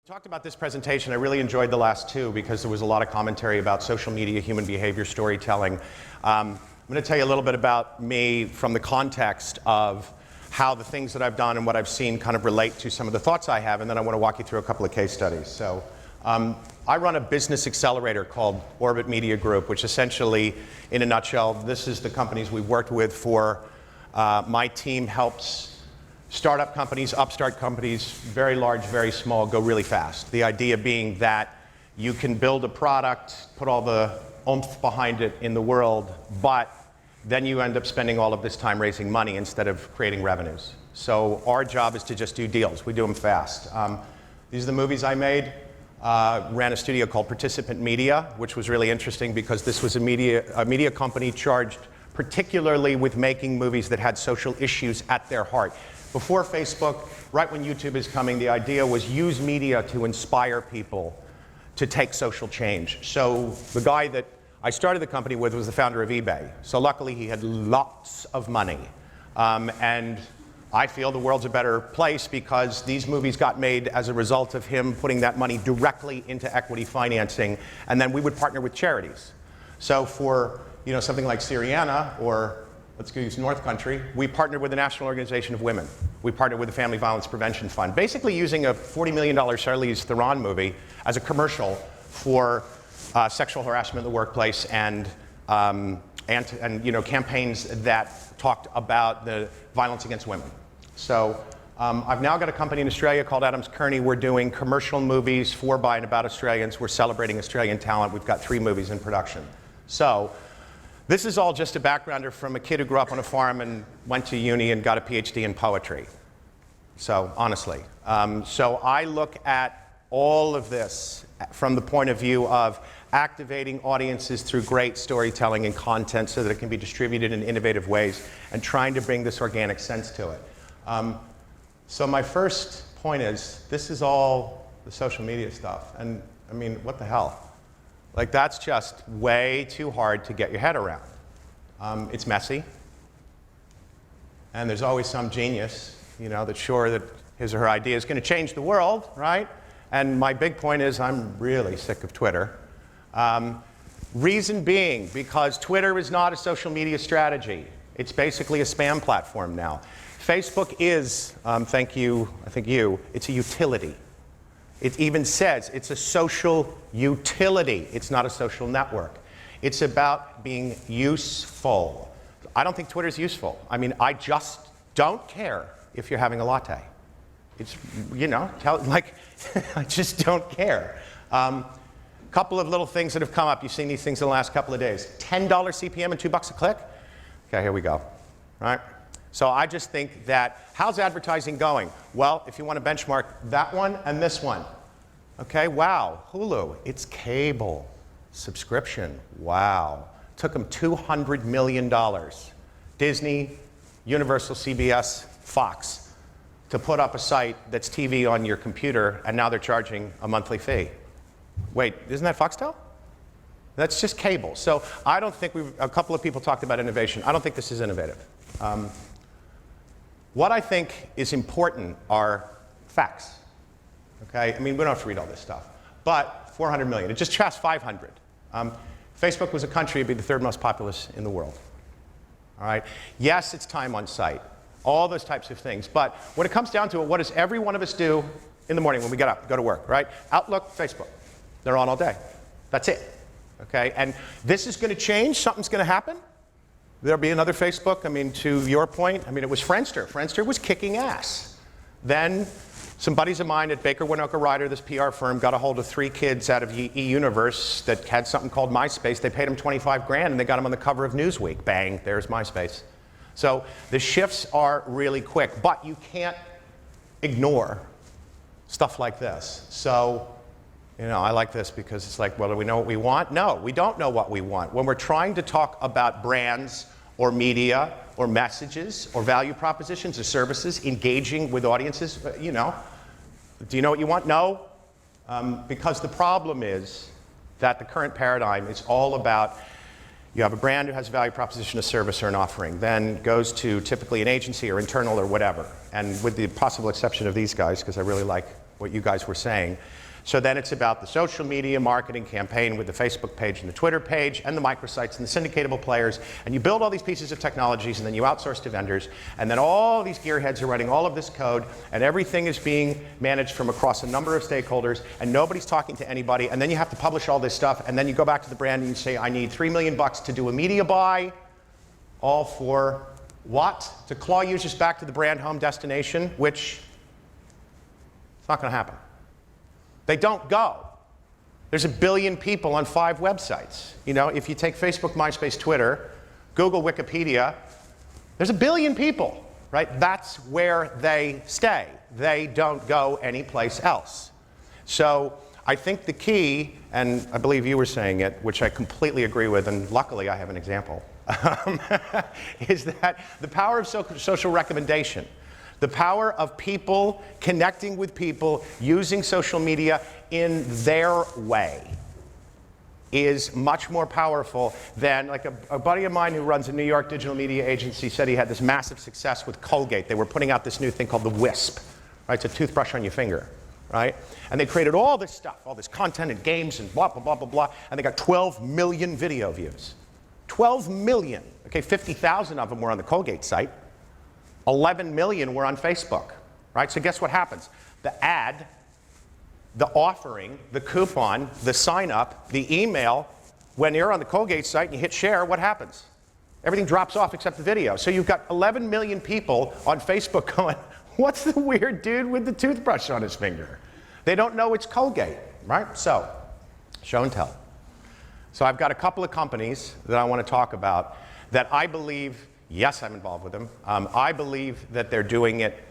Talked about this presentation. I really enjoyed the last two because there was a lot of commentary about social media, human behavior, storytelling. I'm going to tell you a little bit about me from the context of how the things that I've done and what I've seen kind of relate to some of the thoughts I have, and then I want to walk you through a couple of case studies. So I run a business accelerator called Orbit Media Group, which essentially, in a nutshell, this is the companies we've worked with for. My team helps startup companies, upstart companies, very large, very small, go really fast. The idea being that you can build a product, put all the oomph behind it in the world, but then you end up spending all of this time raising money instead of creating revenues. So our job is to just do deals. We do them fast. These are the movies I made. Ran a studio called Participant Media, which was really interesting because this was a media company charged particularly with making movies that had social issues at their heart. Before Facebook, right when YouTube is coming, the idea was use media to inspire people to take social change. So the guy that I started the company with was the founder of eBay. So luckily he had lots of money. And I feel the world's a better place because these movies got made as a result of him putting that money directly into equity financing, and then we would partner with charities. So for something like Syriana, or let's go use North Country, we partnered with the National Organization of Women. We partnered with the Family Violence Prevention Fund, basically using a $40 million Charlize Theron movie as a commercial for sexual harassment in the workplace and campaigns that talked about the violence against women. So I've now got a company in Australia called Adams Kearney. We're doing commercial movies for, by, and about Australians. We're celebrating Australian talent. We've got 3 movies in production. So this is all just a backgrounder from a kid who grew up on a farm and went to uni and got a PhD in poetry. So honestly. So I look at all of this from the point of view of activating audiences through great storytelling and content so that it can be distributed in innovative ways and trying to bring this organic sense to it. So my first point is, this is all the social media stuff. And I mean, what the hell? Like, that's just way too hard to get your head around. It's messy. And there's always some genius, that's sure that his or her idea is going to change the world, right? And my big point is I'm really sick of Twitter. Reason being, because Twitter is not a social media strategy. It's basically a spam platform now. Facebook is, thank you, it's a utility. It even says it's a social utility. It's not a social network. It's about being useful. I don't think Twitter's useful. I mean, I just don't care if you're having a latte. It's, I just don't care. Couple of little things that have come up. You've seen these things in the last couple of days. $10 CPM and $2 a click? Okay, here we go. All right? So I just think that, how's advertising going? Well, if you want to benchmark that one and this one. Okay, wow, Hulu, it's cable. Subscription, wow. Took them $200 million. Disney, Universal, CBS, Fox, to put up a site that's TV on your computer, and now they're charging a monthly fee. Wait, isn't that Foxtel? That's just cable. So I don't think a couple of people talked about innovation. I don't think this is innovative. What I think is important are facts. Okay? I mean, we don't have to read all this stuff. But 400 million. It just passed 500. Facebook was a country, it'd be the 3rd most populous in the world. All right? Yes, it's time on site. All those types of things. But when it comes down to it, what does every one of us do in the morning when we get up, go to work, right? Outlook, Facebook. They're on all day. That's it. Okay? And this is going to change. Something's going to happen. There'll be another Facebook. I mean, to your point, it was Friendster. Friendster was kicking ass. Then some buddies of mine at Baker Winokur Ryder, this PR firm, got a hold of 3 kids out of E-Universe that had something called MySpace. They paid them 25 grand and they got them on the cover of Newsweek. Bang, there's MySpace. So the shifts are really quick, but you can't ignore stuff like this. So, I like this because it's like, well, do we know what we want? No, we don't know what we want. When we're trying to talk about brands or media or messages or value propositions or services, engaging with audiences, do you know what you want? No, because the problem is that the current paradigm is all about, you have a brand who has a value proposition, a service, or an offering, then goes to typically an agency or internal or whatever. And with the possible exception of these guys, because I really like what you guys were saying. So then it's about the social media marketing campaign with the Facebook page and the Twitter page and the microsites and the syndicatable players, and you build all these pieces of technologies and then you outsource to vendors, and then all these gearheads are writing all of this code, and everything is being managed from across a number of stakeholders, and nobody's talking to anybody, and then you have to publish all this stuff, and then you go back to the brand and you say, I need $3 million to do a media buy, all for what? To claw users back to the brand home destination, which it's not going to happen. They don't go. There's 1 billion people on 5 websites. You know, if you take Facebook, MySpace, Twitter, Google, Wikipedia, there's 1 billion people, right? That's where they stay. They don't go anyplace else. So I think the key, and I believe you were saying it, which I completely agree with, and luckily I have an example, is that the power of social recommendation. The power of people connecting with people using social media in their way is much more powerful than, like a buddy of mine who runs a New York digital media agency said he had this massive success with Colgate. They were putting out this new thing called the Wisp, right? It's a toothbrush on your finger, right? And they created all this stuff, all this content and games and blah, blah, blah, blah, blah, and they got 12 million video views. 12 million. Okay, 50,000 of them were on the Colgate site. 11 million were on Facebook, right? So guess what happens? The ad, the offering, the coupon, the sign up, the email, when you're on the Colgate site and you hit share, what happens? Everything drops off except the video. So you've got 11 million people on Facebook going, what's the weird dude with the toothbrush on his finger? They don't know it's Colgate, right? So, show and tell. So I've got a couple of companies that I want to talk about that I believe, yes, I'm involved with them. I believe that they're doing it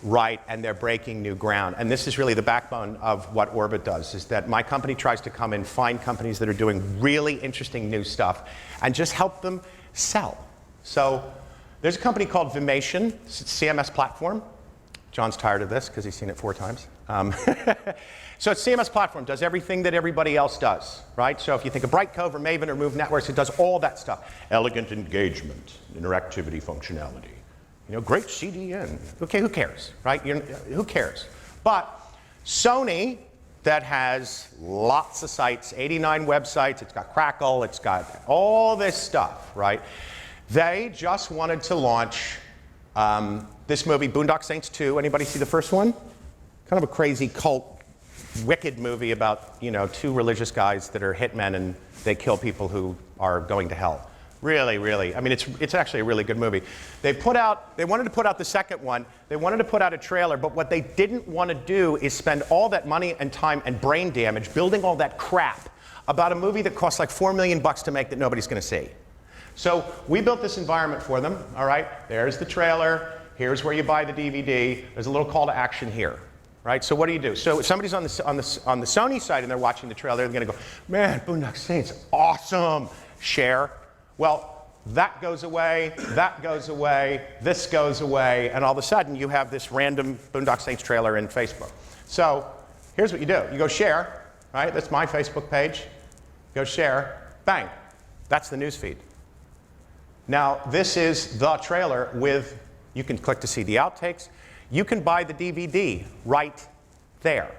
right and they're breaking new ground. And this is really the backbone of what Orbit does, is that my company tries to come and find companies that are doing really interesting new stuff and just help them sell. So there's a company called Vimation, it's a CMS platform. John's tired of this because he's seen it 4 times. So it's CMS platform, does everything that everybody else does, right? So if you think of Brightcove or Maven or Move Networks, it does all that stuff. Elegant engagement, interactivity functionality. You know, great CDN. Okay, who cares, right? Who cares? But Sony, that has lots of sites, 89 websites, it's got Crackle, it's got all this stuff, right? They just wanted to launch this movie, Boondock Saints 2. Anybody see the first one? Kind of a crazy cult, wicked movie about, you know, 2 religious guys that are hitmen and they kill people who are going to hell. Really, really. I mean, it's actually a really good movie. They wanted to put out the second one. They wanted to put out a trailer, but what they didn't want to do is spend all that money and time and brain damage building all that crap about a movie that costs like $4 million to make that nobody's going to see. So we built this environment for them, all right? There's the trailer. Here's where you buy the DVD. There's a little call to action here. Right? So what do you do? So if somebody's on the Sony side and they're watching the trailer, they're going to go, man, Boondock Saints, awesome. Share. Well, that goes away, this goes away, and all of a sudden you have this random Boondock Saints trailer in Facebook. So here's what you do. You go share, right? That's my Facebook page. Go share, bang. That's the news feed. Now, this is the trailer with, you can click to see the outtakes. You can buy the DVD right there.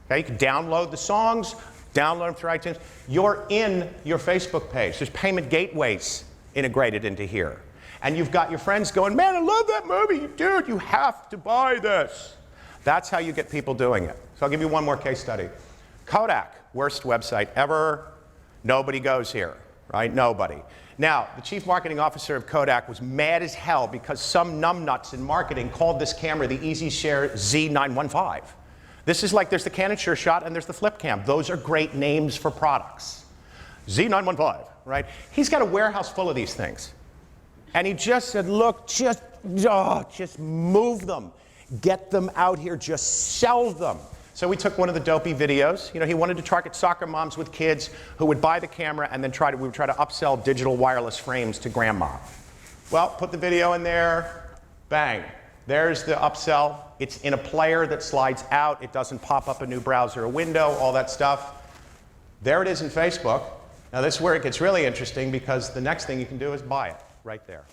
Okay, you can download the songs, download them through iTunes. You're in your Facebook page. There's payment gateways integrated into here. And you've got your friends going, man, I love that movie. Dude, you have to buy this. That's how you get people doing it. So I'll give you one more case study. Kodak, worst website ever. Nobody goes here, right? Nobody. Now, the chief marketing officer of Kodak was mad as hell because some numbnuts in marketing called this camera the EasyShare Z915. This is like there's the Canon Sure Shot and there's the Flip Cam. Those are great names for products. Z915, right? He's got a warehouse full of these things. And he just said, look, just move them. Get them out here, just sell them. So we took one of the dopey videos. You know, he wanted to target soccer moms with kids who would buy the camera and then we would try to upsell digital wireless frames to grandma. Well, put the video in there, bang. There's the upsell. It's in a player that slides out. It doesn't pop up a new browser or window, all that stuff. There it is in Facebook. Now this is where it gets really interesting because the next thing you can do is buy it right there.